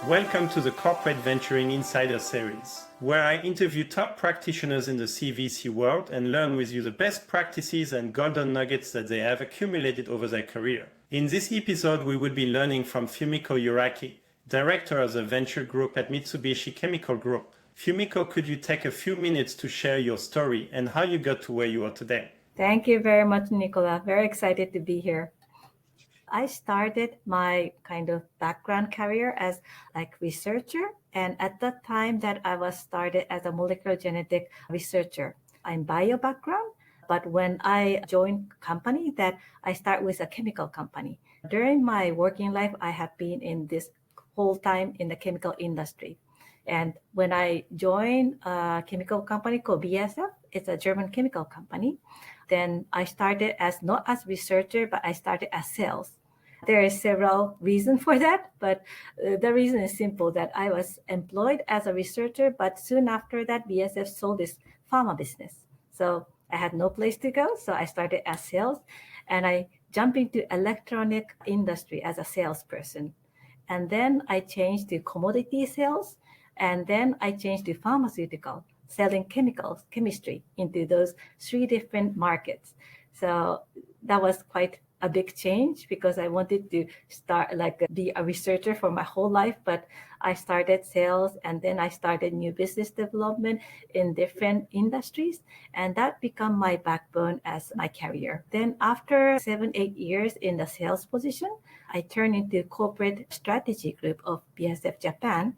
Welcome to the Corporate Venturing Insider Series, where I interview top practitioners in the CVC world and learn with you the best practices and golden nuggets that they have accumulated over their career. In this episode, we will be learning from Fumiko Uraki, Director of the Venture Group at Mitsubishi Chemical Group. Fumiko, could you take a few minutes to share your story and how you got to where you are today? Thank you very much, Nicola. Very excited to be here. I started my kind of background career as researcher, and at that time that I was started as a molecular genetic researcher. I'm bio background, but when I joined company that I start with a chemical company. During my working life, I have been in this whole time in the chemical industry. And when I joined a chemical company called BASF, it's a German chemical company, then I started as not as researcher, but I started as sales. There are several reasons for that, but the reason is simple that I was employed as a researcher, but soon after that, BASF sold this pharma business. So I had no place to go, so I started as sales, and I jumped into electronic industry as a salesperson. And then I changed to commodity sales, and then I changed to pharmaceutical, selling chemicals, chemistry into those three different markets. So that was quite a big change because I wanted to start be a researcher for my whole life, but I started sales and then I started new business development in different industries, and that became my backbone as my career. Then after 7-8 years in the sales position, I turned into corporate strategy group of BASF Japan,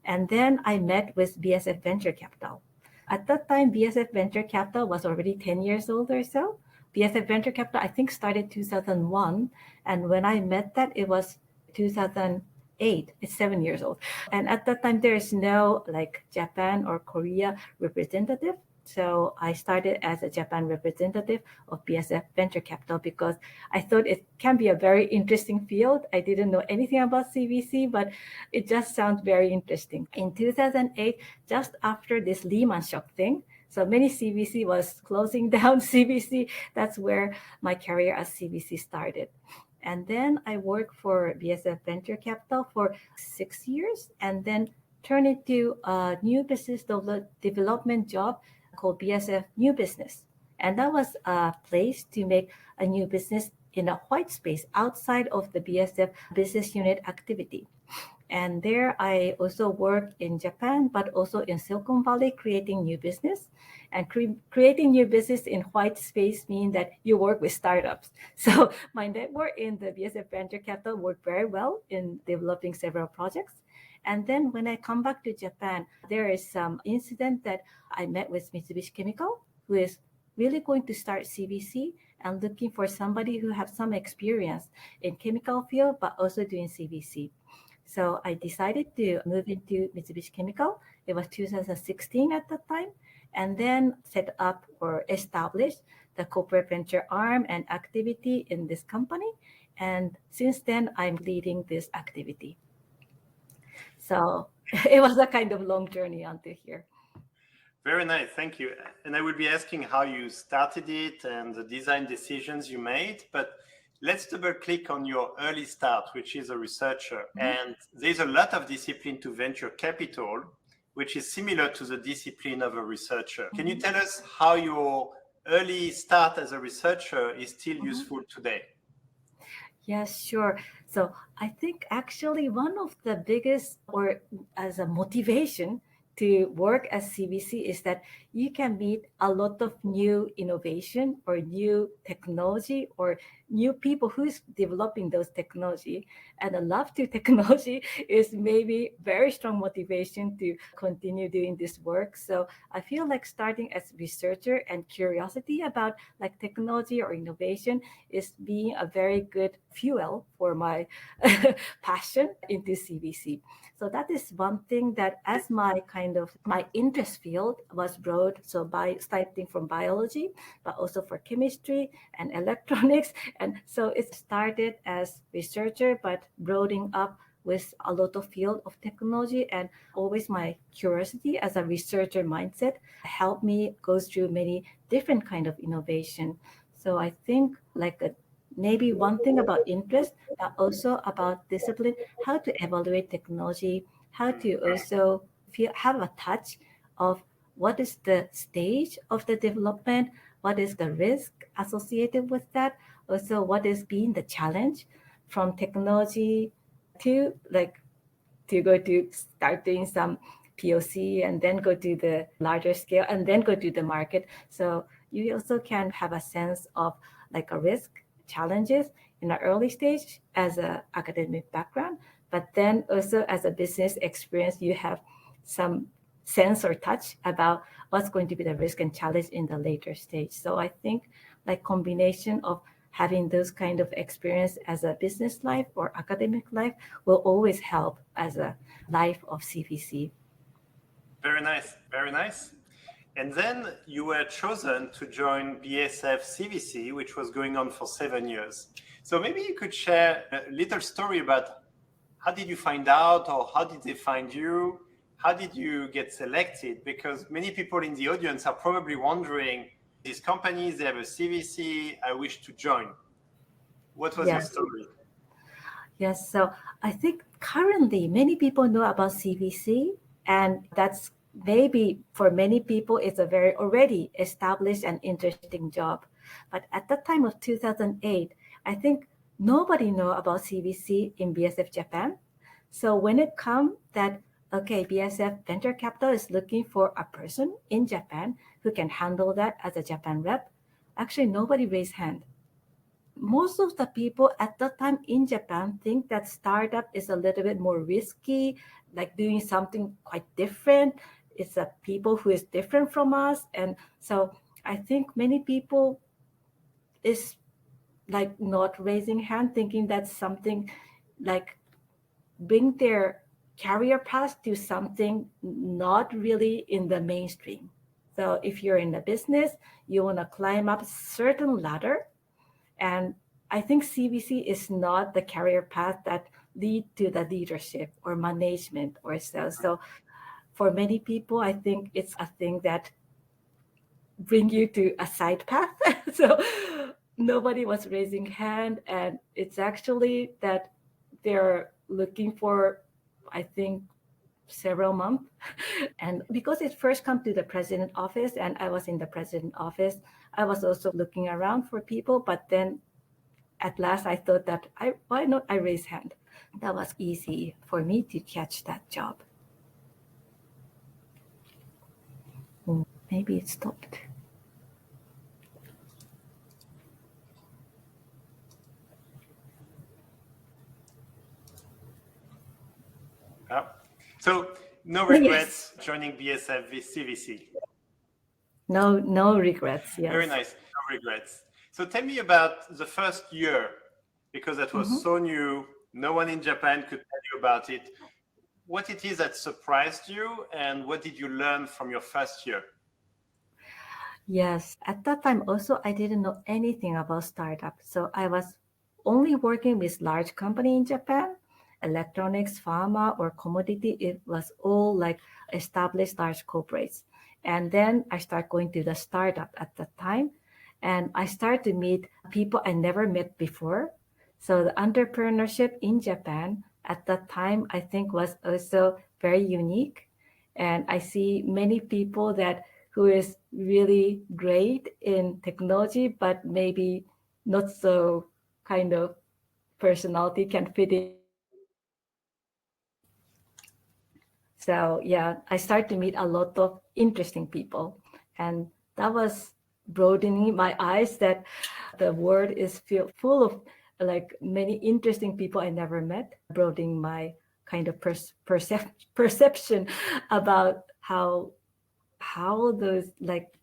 and then I met with BASF Venture Capital. At that time, BASF Venture Capital was already 10 years old or so. BASF Venture Capital, I think, started 2001. And when I met that, it was 2008. It's 7 years old. And at that time, there is no Japan or Korea representative. So I started as a Japan representative of BASF Venture Capital because I thought it can be a very interesting field. I didn't know anything about CVC, but it just sounds very interesting. In 2008, just after this Lehman shock thing, so many CVC was closing down CVC. That's where my career as CVC started. And then I worked for BASF Venture Capital for 6 years and then turned into a new business development job called BASF New Business. And that was a place to make a new business in a white space outside of the BASF business unit activity. And there I also worked in Japan, but also in Silicon Valley, creating new business. And creating new business in white space means that you work with startups. So my network in the BASF Venture Capital worked very well in developing several projects. And then when I come back to Japan, there is some incident that I met with Mitsubishi Chemical, who is really going to start CVC and looking for somebody who has some experience in chemical field, but also doing CVC. So I decided to move into Mitsubishi Chemical. It was 2016 at that time, and then set up or established the corporate venture arm and activity in this company. And since then, I'm leading this activity. So it was a kind of long journey until here. Very nice, thank you. And I will be asking how you started it and the design decisions you made, but let's double click on your early start, which is a researcher. Mm-hmm. And there's a lot of discipline to venture capital, which is similar to the discipline of a researcher. Mm-hmm. Can you tell us how your early start as a researcher is still mm-hmm. useful today? Yes, sure. So I think actually one of the biggest, or as a motivation to work as CVC, is that you can meet a lot of new innovation or new technology or new people who's developing those technology. And a love to technology is maybe very strong motivation to continue doing this work. So I feel like starting as researcher and curiosity about technology or innovation is being a very good fuel for my passion into CVC. So that is one thing that as my interest field was broad. So by starting from biology, but also for chemistry and electronics. And so it started as researcher, but broadening up with a lot of field of technology, and always my curiosity as a researcher mindset helped me go through many different kind of innovation. So I think maybe one thing about interest, but also about discipline, how to evaluate technology, how to also have a touch of what is the stage of the development, what is the risk associated with that, also what is being the challenge from technology to like to go to start doing some POC and then go to the larger scale and then go to the market. So you also can have a sense of like a risk, challenges in an early stage as a academic background, but then also as a business experience, you have some sense or touch about what's going to be the risk and challenge in the later stage. So I think like combination of having those kind of experience as a business life or academic life will always help as a life of CVC. Very nice, very nice. And then you were chosen to join BSF CVC, which was going on for 7 years. So maybe you could share a little story about how did you find out, or how did they find you? How did you get selected? Because many people in the audience are probably wondering, these companies, they have a CVC, I wish to join. What was your Yes. story? Yes. So I think currently many people know about CVC, and that's maybe for many people it's a very already established and interesting job. But at the time of 2008, I think nobody know about CVC in BSF Japan. So when it come that okay, BSF Venture Capital is looking for a person in Japan who can handle that as a Japan rep, actually nobody raised hand. Most of the people at that time in Japan think that startup is a little bit more risky, like doing something quite different. It's a people who is different from us. And so I think many people is like not raising hand, thinking that's something like bring their career path to something not really in the mainstream. So if you're in the business, you want to climb up a certain ladder. And I think CVC is not the career path that lead to the leadership or management or so. So for many people, I think it's a thing that bring you to a side path. So nobody was raising hand, and it's actually that they're looking for, I think, several months. And because it first come to the president office and I was in the president office, I was also looking around for people, but then at last I thought that why not I raise hand? That was easy for me to catch that job. Maybe it stopped. So no Yes. regrets joining BSF CVC. No regrets. Very Yes. nice. No regrets. So tell me about the first year, because that was Mhm. so new. No one in Japan could tell you about it. What it is that surprised you, and what did you learn from your first year? Yes. At that time also I didn't know anything about startup. So I was only working with large company in Japan, electronics, pharma or commodity. It was all like established large corporates. And then I start going to the startup at that time. And I start to meet people I never met before. So the entrepreneurship in Japan at that time, I think was also very unique. And I see many people that who is really great in technology, but maybe not so kind of personality can fit into the startup. So yeah, I start to meet a lot of interesting people, and that was broadening my eyes that the world is full of like many interesting people I never met, broadening my kind of perception about how those like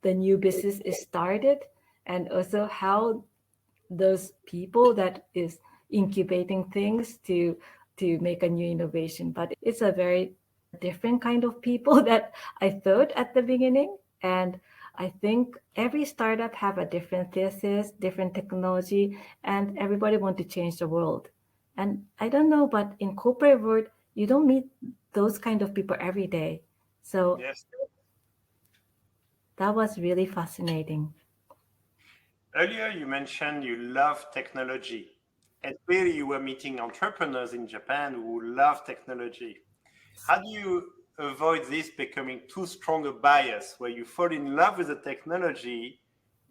the new business is started, and also how those people that is incubating things to make a new innovation. But it's a very different kind of people that I thought at the beginning. And I think every startup have a different thesis, different technology, and everybody want to change the world. And I don't know, but in corporate world you don't meet those kind of people every day. So Yes. that was really fascinating. Earlier, you mentioned you love technology. And clearly, you were meeting entrepreneurs in Japan who love technology. How do you avoid this becoming too strong a bias where you fall in love with the technology,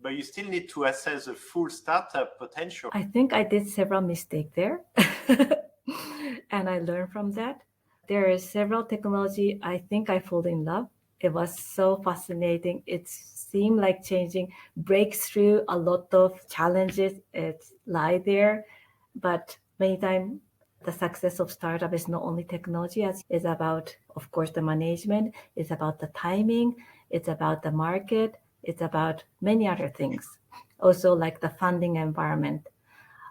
but you still need to assess the full startup potential? I think I did several mistakes there, and I learned from that. There are several technology I think I fall in love. It was so fascinating. It seemed like changing breakthrough. A lot of challenges it lie there, but many times the success of startup is not only technology. It's about, of course, the management. It's about the timing. It's about the market. It's about many other things. Also, like the funding environment.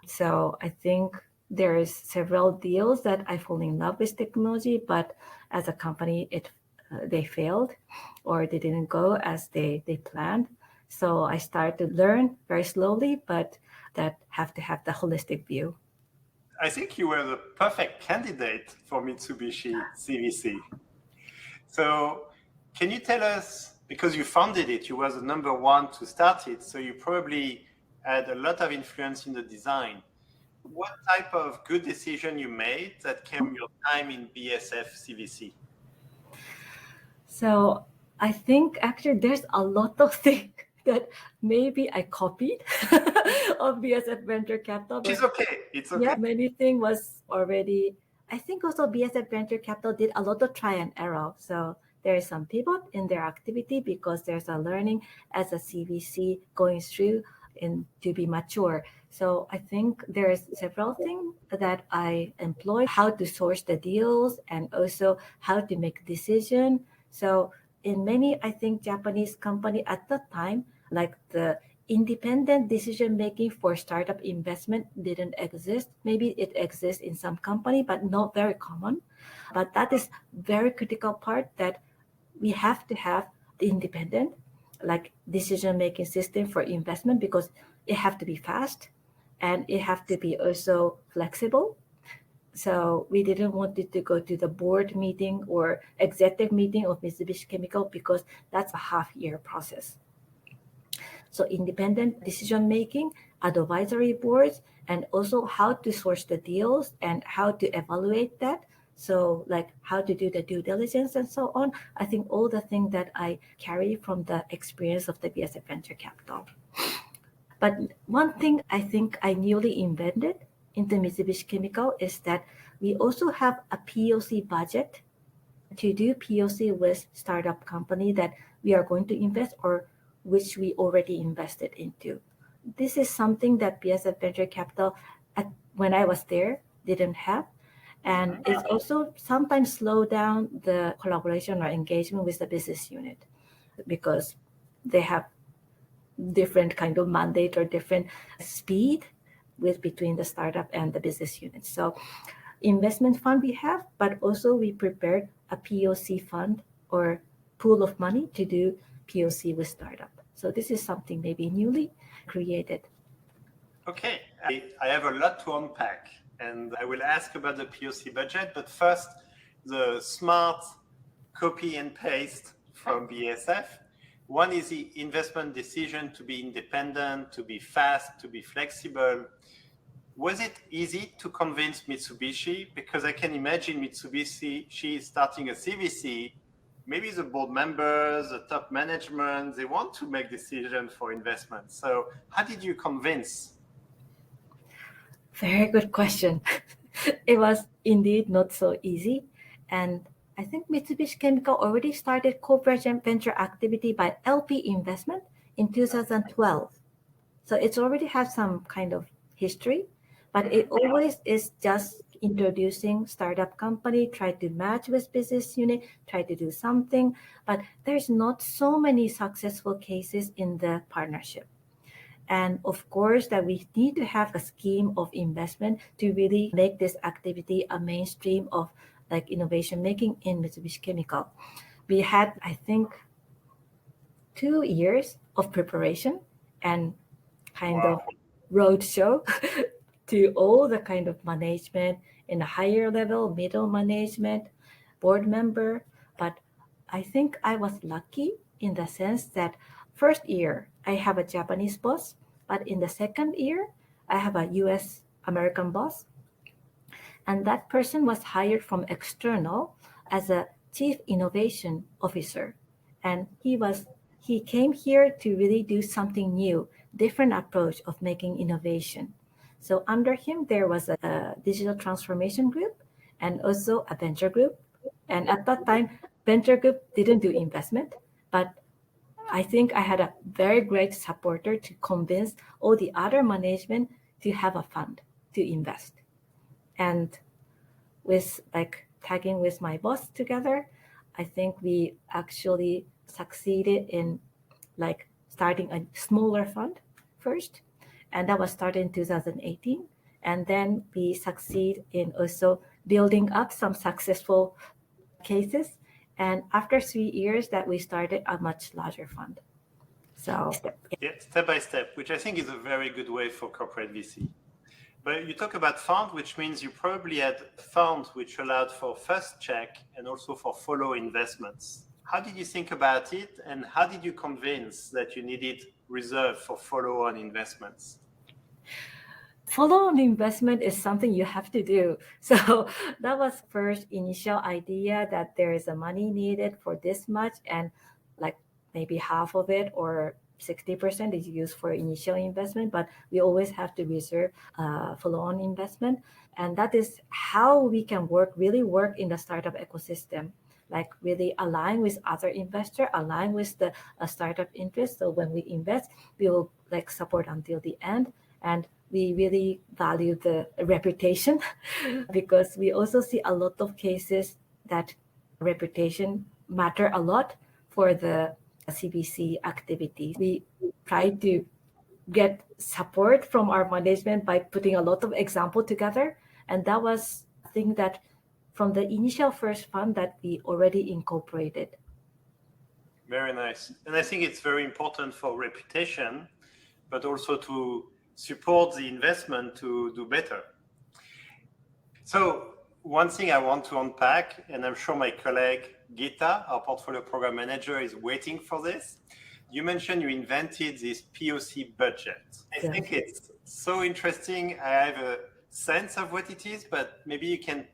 So I think there's several deals that I fall in love with technology, but as a company, they failed or they didn't go as they planned. So I started to learn very slowly, but that have to have the holistic view. I think you were the perfect candidate for Mitsubishi CVC. So, can you tell us, because you founded it, you were the number one to start it, so you probably had a lot of influence in the design. What type of good decision you made that came your time in BSF CVC? So I think actually there's a lot of things that maybe I copied of BSF Venture Capital. Which is okay. It's Yeah, okay. many thing was already. I think also BSF Venture Capital did a lot of try and error. So there is some pivot in their activity because there's a learning as a CVC going through and to be mature. So I think there's several things that I employ, how to source the deals and also how to make decision. So in many, I think Japanese company at that time, like the independent decision making for startup investment didn't exist. Maybe it exists in some company, but not very common. But that is very critical part that we have to have the independent like decision making system for investment because it have to be fast and it have to be also flexible. So we didn't want it to go to the board meeting or executive meeting of Mitsubishi Chemical because that's a half-year process. So independent decision making, advisory boards, and also how to source the deals and how to evaluate that. So like how to do the due diligence and so on. I think all the things that I carry from the experience of the BSF Venture Capital. But one thing I think I newly invented into Mitsubishi Chemical is that we also have a POC budget to do POC with startup company that we are going to invest or which we already invested into. This is something that BSF Venture Capital, when I was there, didn't have. And it's also sometimes slow down the collaboration or engagement with the business unit because they have different kind of mandate or different speed with between the startup and the business unit. So investment fund we have, but also we prepared a POC fund or pool of money to do POC with startup. So this is something maybe newly created. Okay, I have a lot to unpack, and I will ask about the POC budget, but first, the smart copy and paste from BSF. One is the investment decision to be independent, to be fast, to be flexible. Was it easy to convince Mitsubishi? Because I can imagine Mitsubishi starting a CVC, maybe the board members, the top management, they want to make decisions for investment. So how did you convince? Very good question. It was indeed not so easy. And I think Mitsubishi Chemical already started corporate venture activity by LP investment in 2012. So it's already has some kind of history, but it always is just introducing startup company, try to match with business unit, try to do something, but there's not so many successful cases in the partnership. And of course that we need to have a scheme of investment to really make this activity a mainstream of like innovation making in Mitsubishi Chemical. We had, I think, 2 years of preparation and kind of roadshow to all the kind of management in a higher level, middle management, board member. But I think I was lucky in the sense that first year I have a Japanese boss But in the second year, I have a US American boss, and that person was hired from external as a chief innovation officer. And he came here to really do something new, different approach of making innovation. So under him, there was a digital transformation group and also a venture group. And at that time, venture group didn't do investment, but I think I had a very great supporter to convince all the other management to have a fund to invest. And with like tagging with my boss together, I think we actually succeeded in like starting a smaller fund first. And that was started in 2018. And then we succeed in also building up some successful cases. And after 3 years that we started a much larger fund. So Yeah, step by step, which I think is a very good way for corporate VC. But you talk about fund, which means you probably had funds which allowed for first check and also for follow investments. How did you think about it, and how did you convince that you needed reserve for follow-on investments? follow-on investment is something you have to do. So that was first initial idea that there is a money needed for this much, and like maybe half of it or 60% is used for initial investment, but we always have to reserve follow-on investment. And that is how we can really work in the startup ecosystem, like really align with other investor, align with the startup interest. So when we invest, we will like support until the end. And we really value the reputation because we also see a lot of cases that reputation matter a lot for the CVC activities. We try to get support from our management by putting a lot of example together. And that was a thing that from the initial first fund that we already incorporated. Very nice. And I think it's very important for reputation, but also to support the investment to do better. So one thing I want to unpack, and I'm sure my colleague Gita, our portfolio program manager, is waiting for this. You mentioned you invented this POC budget. I think it's so interesting. I have a sense of what it is, but maybe you can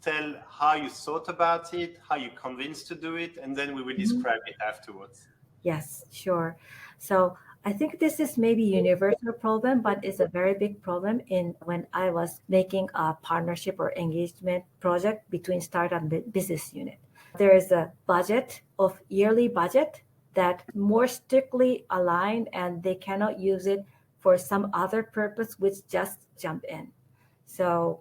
tell how you thought about it, how you convinced to do it, and then we will describe it afterwards. Yes, sure. So I think this is maybe universal problem, but it's a very big problem in when I was making a partnership or engagement project between startup and business unit. There is a budget of yearly budget that more strictly aligned, and they cannot use it for some other purpose which just jump in. So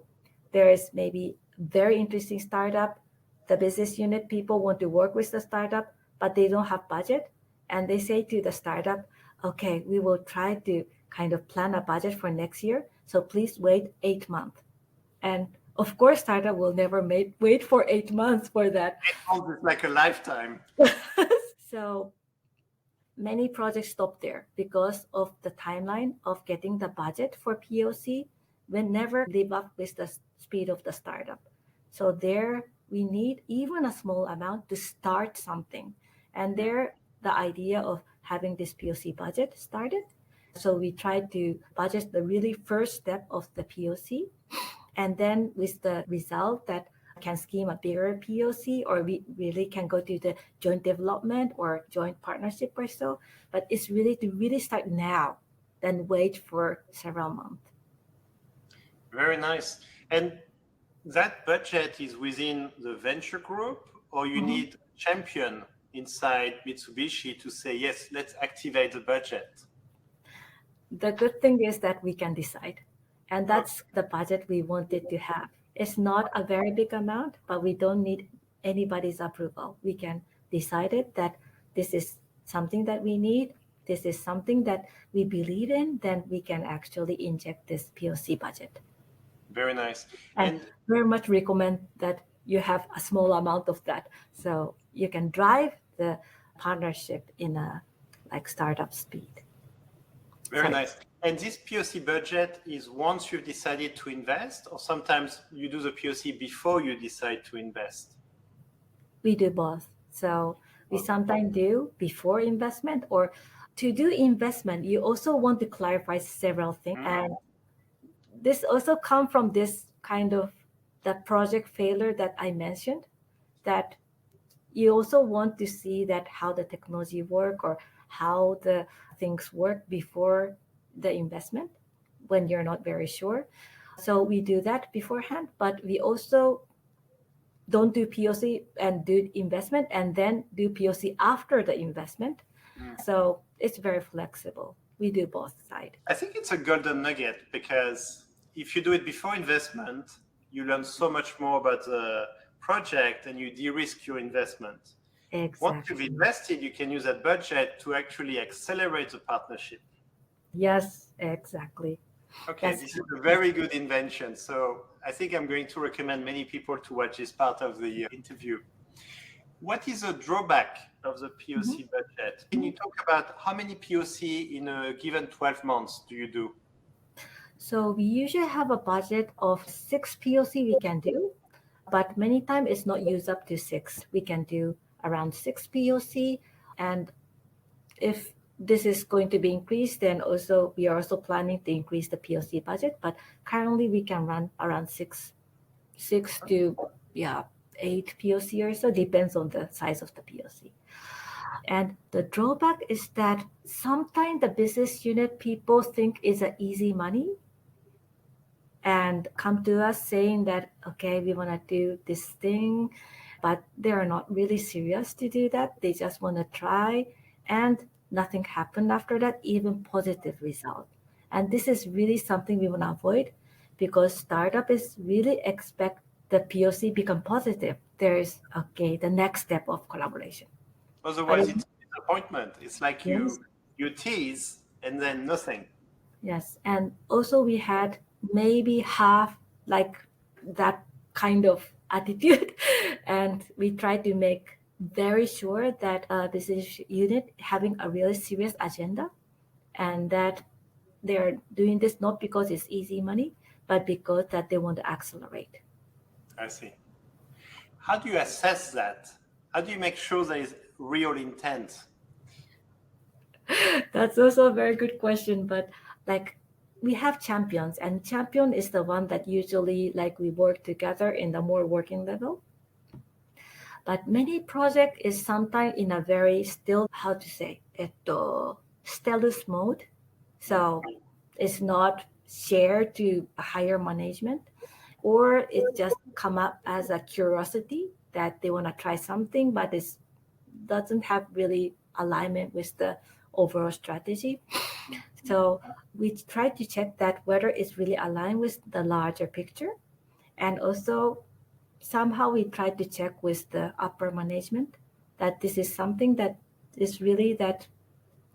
there is maybe very interesting startup. The business unit people want to work with the startup, but they don't have budget. And they say to the startup, okay, we will try to kind of plan a budget for next year. So please wait 8 months. And of course, startup will never wait for 8 months for that. 8 months is like a lifetime. So many projects stop there because of the timeline of getting the budget for POC will never live up with the speed of the startup. So there we need even a small amount to start something. And there the idea of having this POC budget started. So we tried to budget the really first step of the POC. And then with the result that can scheme a bigger POC, or we really can go to the joint development or joint partnership or so. But it's really to really start now than wait for several months. Very nice. And that budget is within the venture group, or you need a champion inside Mitsubishi to say, yes, let's activate the budget? The good thing is that we can decide. And that's the budget we wanted to have. It's not a very big amount, but we don't need anybody's approval. We can decide it that this is something that we need. This is something that we believe in. Then we can actually inject this POC budget. Very nice. And very much recommend that you have a small amount of that, so you can drive the partnership in a like startup speed. Very nice. And this POC budget is once you've decided to invest, or sometimes you do the POC before you decide to invest? We do both. So we sometimes do before investment, or to do investment, you also want to clarify several things. And this also come from this kind of the project failure that I mentioned, that you also want to see that how the technology work or how the things work before the investment when you're not very sure. So we do that beforehand, but we also don't do POC and do investment and then do POC after the investment. So it's very flexible. We do both sides. I think it's a golden nugget because if you do it before investment, you learn so much more about the project and you de-risk your investment. Once you've Exactly. invested, you can use that budget to actually accelerate the partnership. Yes, exactly. Okay, That's this is a very good invention. So I think I'm going to recommend many people to watch this part of the interview. What is a drawback of the POC budget? Can you talk about how many POC in a given 12 months do you do? So we usually have a budget of 6 POC we can do, but many times it's not used up to 6. We can do around 6 POC, and if this is going to be increased, then also we are also planning to increase the POC budget. But currently we can run around six to 8 POC or so, depends on the size of the POC. And the drawback is that sometimes the business unit people think is a easy money and come to us saying that, okay, we want to do this thing, but they are not really serious to do that. They just want to try, and nothing happened after that, even positive result. And this is really something we want to avoid, because startup is really expect the POC become positive. There is, okay, the next step of collaboration. Otherwise, it's a disappointment. It's like Yes. you tease and then nothing. Yes, and also we had maybe half like that kind of attitude, and we try to make very sure that business unit having a really serious agenda, and that they're doing this not because it's easy money, but because that they want to accelerate. I see. How do you assess that? How do you make sure there is real intent? That's also a very good question, but like we have champions, and champion is the one that usually like we work together in the more working level. But many project is sometimes in a very still, how to say, stealth mode. So it's not shared to a higher management, or it just come up as a curiosity that they want to try something, but it doesn't have really alignment with the overall strategy. So we try to check that whether it's really aligned with the larger picture, and also somehow we try to check with the upper management that this is something that is really that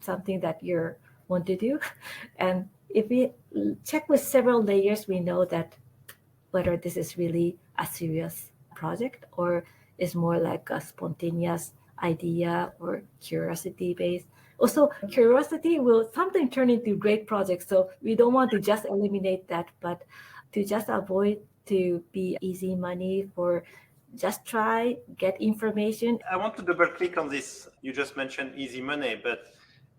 something that you want to do. And if we check with several layers, we know that whether this is really a serious project or is more like a spontaneous idea or curiosity based. Also, curiosity will sometimes turn into great projects. So we don't want to just eliminate that, but to just avoid to be easy money for just try, get information. I want to double click on this. You just mentioned easy money, but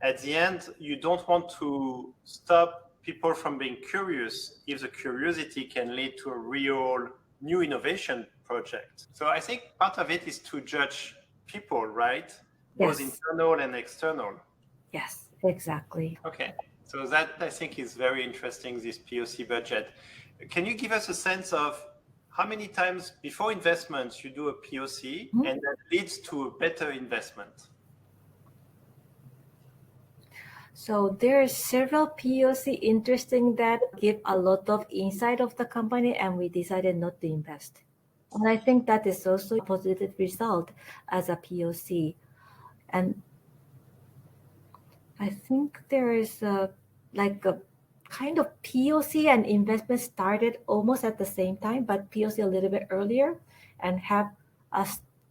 at the end, you don't want to stop people from being curious if the curiosity can lead to a real new innovation project. So I think part of it is to judge people, right? Both Yes. internal and external. Yes, exactly. Okay. So that I think is very interesting, this POC budget. Can you give us a sense of how many times before investments you do a POC and that leads to a better investment? So there are several POC interesting that give a lot of insight of the company, and we decided not to invest. And I think that is also a positive result as a POC. And I think there is like a kind of POC and investment started almost at the same time, but POC a little bit earlier and have a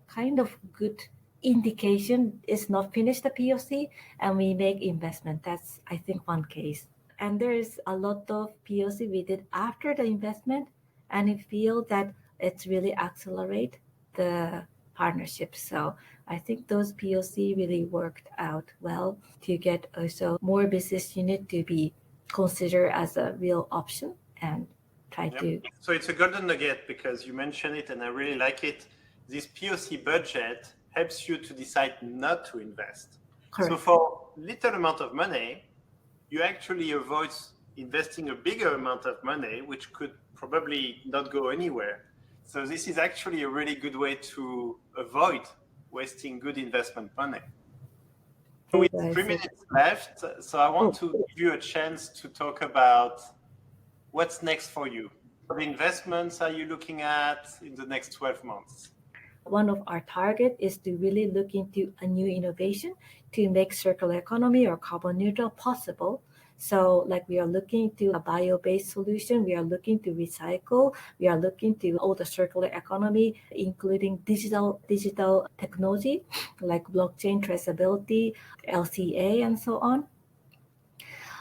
kind of good indication it's not finished the POC and we make investment. That's I think one case. And there is a lot of POC we did after the investment, and I feel that it's really accelerate the partnerships. So I think those POC really worked out well to get also more business unit to be considered as a real option and try to. So it's a golden nugget because you mentioned it and I really like it. This POC budget helps you to decide not to invest. Correct. So for little amount of money, you actually avoid investing a bigger amount of money, which could probably not go anywhere. So this is actually a really good way to avoid wasting good investment money. With 3 minutes left, so I want to give you a chance to talk about what's next for you. What investments are you looking at in the next 12 months? One of our target is to really look into a new innovation to make circular economy or carbon neutral possible. So like we are looking to a bio-based solution, we are looking to recycle, we are looking to all the circular economy, including digital technology like blockchain traceability, LCA, and so on.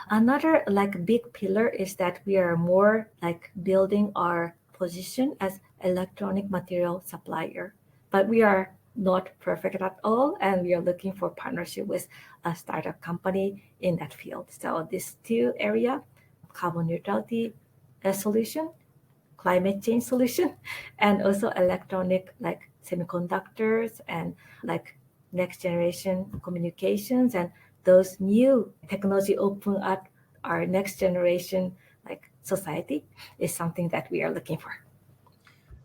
Another like big pillar is that we are more like building our position as electronic material supplier, but we are not perfect at all, and we are looking for partnership with a startup company in that field. So these two area, carbon neutrality solution, climate change solution, and also electronic like semiconductors and like next generation communications, and those new technology open up our next generation like society is something that we are looking for.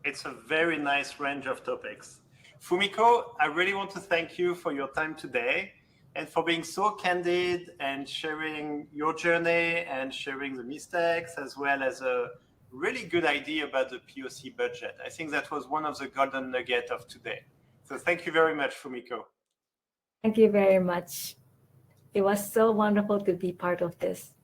It's a very nice range of topics. Fumiko, I really want to thank you for your time today and for being so candid and sharing your journey and sharing the mistakes as well as a really good idea about the POC budget. I think that was one of the golden nuggets of today. So thank you very much, Fumiko. Thank you very much. It was so wonderful to be part of this.